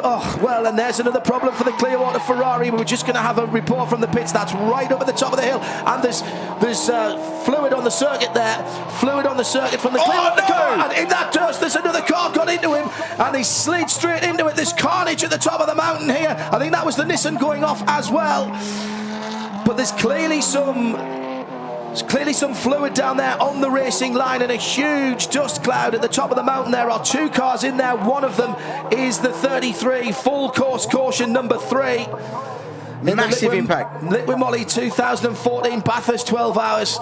Oh, well, and there's another problem for the Clearwater Ferrari. We were just going to have a report from the pits. That's right up at the top of the hill. And there's fluid on the circuit there. Fluid on the circuit from the Clearwater car. And in that dust, there's another car got into him. And he slid straight into it. There's carnage at the top of the mountain here. I think that was the Nissan going off as well. But there's clearly some fluid down there on the racing line, and a huge dust cloud at the top of the mountain. There are two cars in there. One of them is the 33, full course caution number 3. Massive impact. Litwin Molly 2014 Bathurst 12 hours.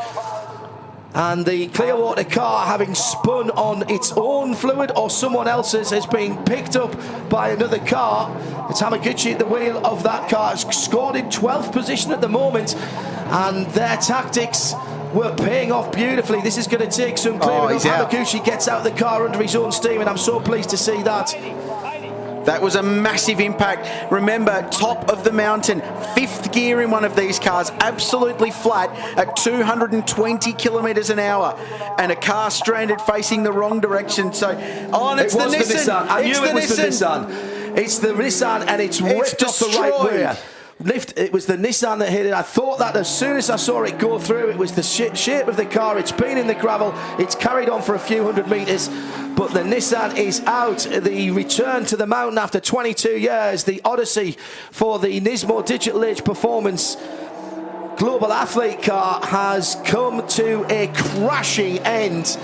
And the Clearwater car, having spun on its own fluid or someone else's, is being picked up by another car. It's Hamaguchi at the wheel of that car. It's scored in 12th position at the moment, and their tactics were paying off beautifully. This is going to take some clearing up. Hamaguchi gets out the car under his own steam, and I'm so pleased to see that. That was a massive impact. Remember, top of the mountain, 5th gear in one of these cars, absolutely flat at 220 kilometres an hour, and a car stranded facing the wrong direction. So, and it's the Nissan. I knew it was the Nissan. It's the Nissan, and it's ripped off the right rear. It was the Nissan that hit it. I thought that as soon as I saw it go through. It was the shape of the car. It's been in the gravel. It's carried on for a few hundred metres, but the Nissan is out. The return to the mountain after 22 years, the odyssey for the Nismo Digital Age Performance Global Athlete car has come to a crashing end.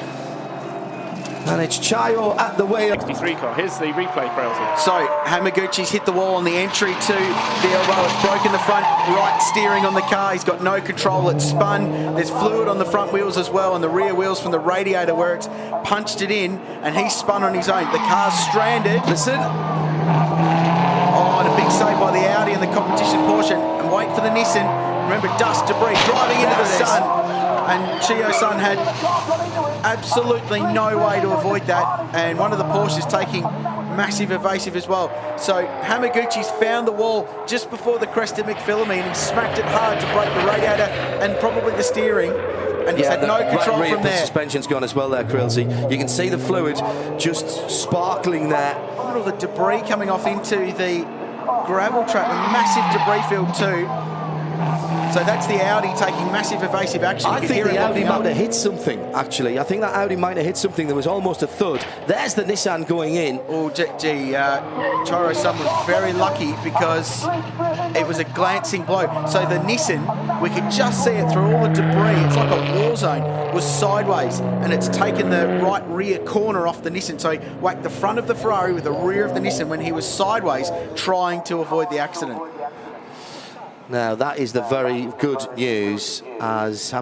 And it's Chayo at the wheel. 63 car. Here's the replay, Krause. So Hamaguchi's hit the wall on the entry to the elbow. It's broken the front right steering on the car. He's got no control. It's spun. There's fluid on the front wheels as well, and the rear wheels from the radiator where it's punched it in, and he's spun on his own. The car's stranded. Listen. Oh, and a big save by the Audi in the competition portion. And wait for the Nissan. Remember, dust, debris, driving into the sun. And Chiyo-san had absolutely no way to avoid that, and one of the Porsches taking massive evasive as well. So Hamaguchi's found the wall just before the crest of McPhillamy, and he smacked it hard to break the radiator and probably the steering, and he's had no control from there. The suspension's gone as well there, Krillsy. You can see the fluid just sparkling there. Look at all the debris coming off into the gravel trap, a massive debris field too. So that's the Audi taking massive evasive action. I think the Audi might have hit something, actually. I think that Audi might have hit something. There was almost a thud. There's the Nissan going in. Oh, Chiro-san was very lucky because it was a glancing blow. So the Nissan, we could just see it through all the debris. It's like a war zone. Was sideways, and it's taken the right rear corner off the Nissan. So he whacked the front of the Ferrari with the rear of the Nissan when he was sideways trying to avoid the accident. Now, that is the very good news as